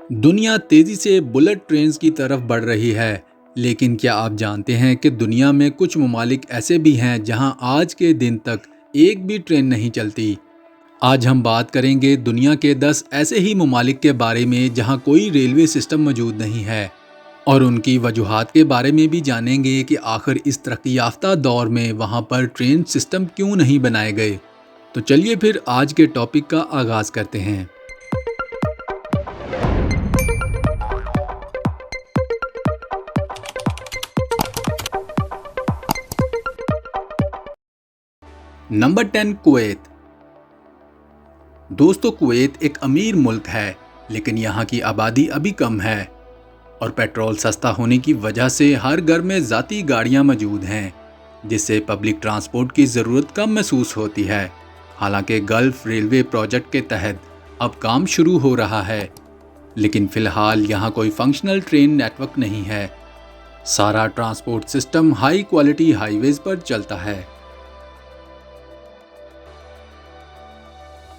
دنیا تیزی سے بلٹ ٹرینز کی طرف بڑھ رہی ہے، لیکن کیا آپ جانتے ہیں کہ دنیا میں کچھ ممالک ایسے بھی ہیں جہاں آج کے دن تک ایک بھی ٹرین نہیں چلتی؟ آج ہم بات کریں گے دنیا کے 10 ایسے ہی ممالک کے بارے میں جہاں کوئی ریلوے سسٹم موجود نہیں ہے، اور ان کی وجوہات کے بارے میں بھی جانیں گے کہ آخر اس ترقی یافتہ دور میں وہاں پر ٹرین سسٹم کیوں نہیں بنائے گئے۔ تو چلیے پھر آج کے ٹاپک کا آغاز کرتے ہیں۔ Number 10، Kuwait. دوستو، کویت ایک امیر ملک ہے، لیکن یہاں کی آبادی ابھی کم ہے، اور پیٹرول سستا ہونے کی وجہ سے ہر گھر میں ذاتی گاڑیاں موجود ہیں، جس سے پبلک ٹرانسپورٹ کی ضرورت کم محسوس ہوتی ہے۔ حالانکہ گلف ریلوے پروجیکٹ کے تحت اب کام شروع ہو رہا ہے، لیکن فی الحال یہاں کوئی فنکشنل ٹرین نیٹ ورک نہیں ہے۔ سارا transport system high quality highways پر چلتا ہے۔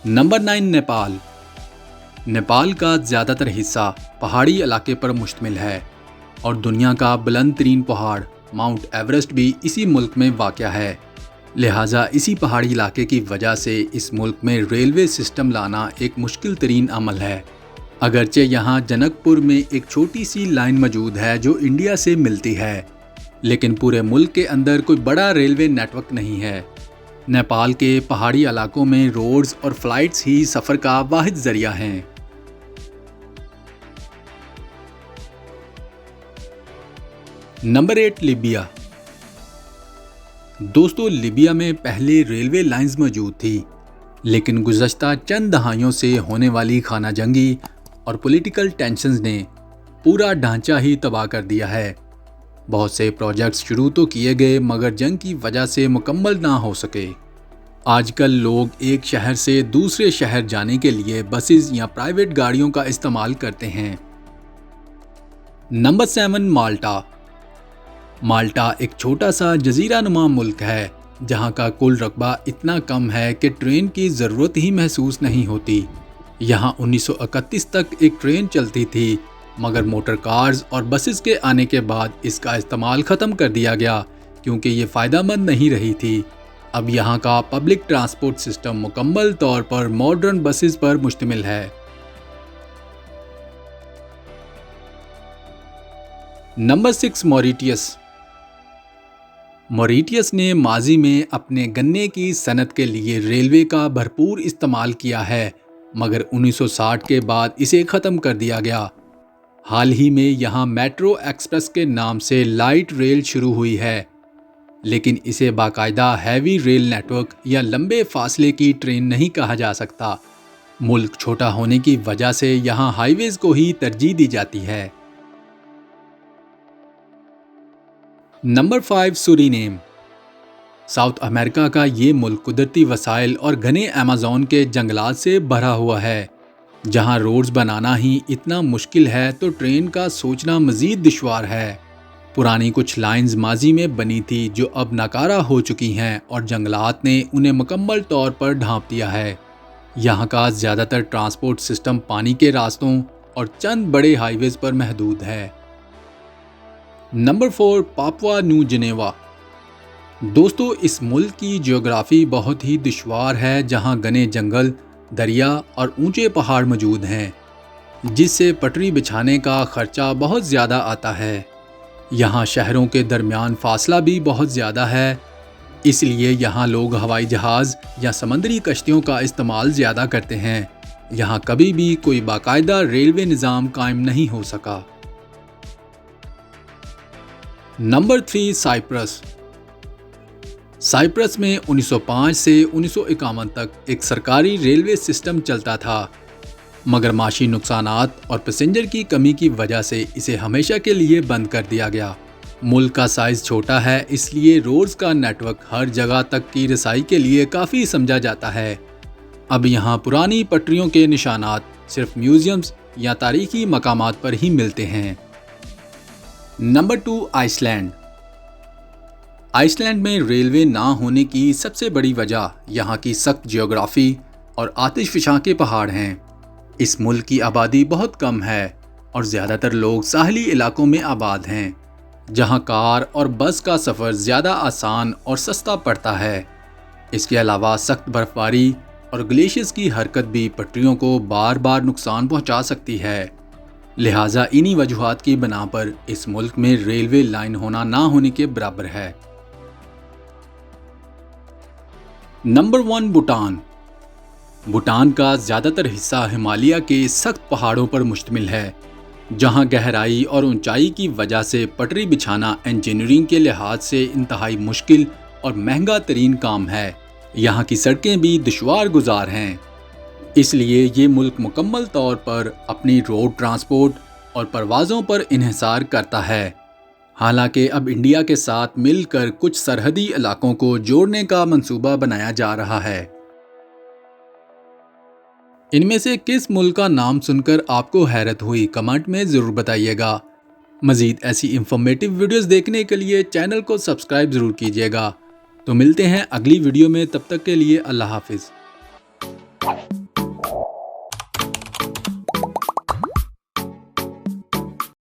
نمبر 9، نیپال۔ نیپال کا زیادہ تر حصہ پہاڑی علاقے پر مشتمل ہے، اور دنیا کا بلند ترین پہاڑ ماؤنٹ ایورسٹ بھی اسی ملک میں واقع ہے۔ لہٰذا اسی پہاڑی علاقے کی وجہ سے اس ملک میں ریلوے سسٹم لانا ایک مشکل ترین عمل ہے۔ اگرچہ یہاں جنک پور میں ایک چھوٹی سی لائن موجود ہے جو انڈیا سے ملتی ہے، لیکن پورے ملک کے اندر کوئی بڑا ریلوے نیٹ ورک نہیں ہے۔ نیپال کے پہاڑی علاقوں میں روڈز اور فلائٹس ہی سفر کا واحد ذریعہ ہیں۔ Number 8، Libya. دوستو، لیبیا میں پہلے ریلوے لائنز موجود تھی، لیکن گزشتہ چند دہائیوں سے ہونے والی خانہ جنگی اور پولیٹیکل ٹینشنز نے پورا ڈھانچہ ہی تباہ کر دیا ہے۔ بہت سے پروجیکٹس شروع تو کیے گئے، مگر جنگ کی وجہ سے مکمل نہ ہو سکے۔ آج کل لوگ ایک شہر سے دوسرے شہر جانے کے لیے بسز یا پرائیویٹ گاڑیوں کا استعمال کرتے ہیں۔ نمبر 7، مالٹا۔ مالٹا ایک چھوٹا سا جزیرہ نما ملک ہے، جہاں کا کل رقبہ اتنا کم ہے کہ ٹرین کی ضرورت ہی محسوس نہیں ہوتی۔ یہاں 1931 تک ایک ٹرین چلتی تھی، مگر موٹر کارز اور بسز کے آنے کے بعد اس کا استعمال ختم کر دیا گیا، کیونکہ یہ فائدہ مند نہیں رہی تھی۔ اب یہاں کا پبلک ٹرانسپورٹ سسٹم مکمل طور پر ماڈرن بسز پر مشتمل ہے۔ نمبر 6، موریٹیس۔ موریٹیس نے ماضی میں اپنے گنے کی صنعت کے لیے ریلوے کا بھرپور استعمال کیا ہے، مگر 1960 کے بعد اسے ختم کر دیا گیا۔ حال ہی میں یہاں میٹرو ایکسپریس کے نام سے لائٹ ریل شروع ہوئی ہے، لیکن اسے باقاعدہ ہیوی ریل نیٹ ورک یا لمبے فاصلے کی ٹرین نہیں کہا جا سکتا۔ ملک چھوٹا ہونے کی وجہ سے یہاں ہائی ویز کو ہی ترجیح دی جاتی ہے۔ نمبر 5، سورینیم۔ ساؤتھ امریکہ کا یہ ملک قدرتی وسائل اور گھنے ایمیزون کے جنگلات سے بھرا ہوا ہے۔ جہاں روڈز بنانا ہی اتنا مشکل ہے تو ٹرین کا سوچنا مزید دشوار ہے۔ پرانی کچھ لائنز ماضی میں بنی تھی جو اب ناکارہ ہو چکی ہیں، اور جنگلات نے انہیں مکمل طور پر ڈھانپ دیا ہے۔ یہاں کا زیادہ تر ٹرانسپورٹ سسٹم پانی کے راستوں اور چند بڑے ہائی ویز پر محدود ہے۔ Number 4، Papua New Guinea. دوستو، اس ملک کی جغرافی بہت ہی دشوار ہے، جہاں گھنے جنگل، دریا اور اونچے پہاڑ موجود ہیں، جس سے پٹری بچھانے کا خرچہ بہت زیادہ آتا ہے۔ یہاں شہروں کے درمیان فاصلہ بھی بہت زیادہ ہے، اس لیے یہاں لوگ ہوائی جہاز یا سمندری کشتیوں کا استعمال زیادہ کرتے ہیں۔ یہاں کبھی بھی کوئی باقاعدہ ریلوے نظام قائم نہیں ہو سکا۔ Number 3، Cyprus. سائپرس میں 1905 سے 1951 تک ایک سرکاری ریلوے سسٹم چلتا تھا، مگر معاشی نقصانات اور پیسنجر کی کمی کی وجہ سے اسے ہمیشہ کے لیے بند کر دیا گیا۔ ملک کا سائز چھوٹا ہے، اس لیے روڈز کا نیٹ ورک ہر جگہ تک کی رسائی کے لیے کافی سمجھا جاتا ہے۔ اب یہاں پرانی پٹریوں کے نشانات صرف میوزیمز یا تاریخی مقامات پر ہی ملتے ہیں۔ Number 2، Iceland. Iceland میں ریلوے نہ ہونے کی سب سے بڑی وجہ یہاں کی سخت جیوگرافی اور آتش فشاں کے پہاڑ ہیں۔ اس ملک کی آبادی بہت کم ہے اور زیادہ تر لوگ ساحلی علاقوں میں آباد ہیں، جہاں کار اور بس کا سفر زیادہ آسان اور سستا پڑتا ہے۔ اس کے علاوہ سخت برف باری اور گلیشیئرز کی حرکت بھی پٹریوں کو بار بار نقصان پہنچا سکتی ہے، لہٰذا انہی وجوہات کی بنا پر اس ملک میں ریلوے لائن ہونا نہ ہونے کے برابر ہے۔ نمبر 1، بھوٹان۔ بھوٹان کا زیادہ تر حصہ ہمالیہ کے سخت پہاڑوں پر مشتمل ہے، جہاں گہرائی اور اونچائی کی وجہ سے پٹری بچھانا انجینئرنگ کے لحاظ سے انتہائی مشکل اور مہنگا ترین کام ہے۔ یہاں کی سڑکیں بھی دشوار گزار ہیں، اس لیے یہ ملک مکمل طور پر اپنی روڈ ٹرانسپورٹ اور پروازوں پر انحصار کرتا ہے، حالانکہ اب انڈیا کے ساتھ مل کر کچھ سرحدی علاقوں کو جوڑنے کا منصوبہ بنایا جا رہا ہے۔ ان میں سے کس ملک کا نام سن کر آپ کو حیرت ہوئی؟ کمنٹ میں ضرور بتائیے گا۔ مزید ایسی انفارمیٹیو ویڈیوز دیکھنے کے لیے چینل کو سبسکرائب ضرور کیجیے گا۔ تو ملتے ہیں اگلی ویڈیو میں، تب تک کے لیے اللہ حافظ۔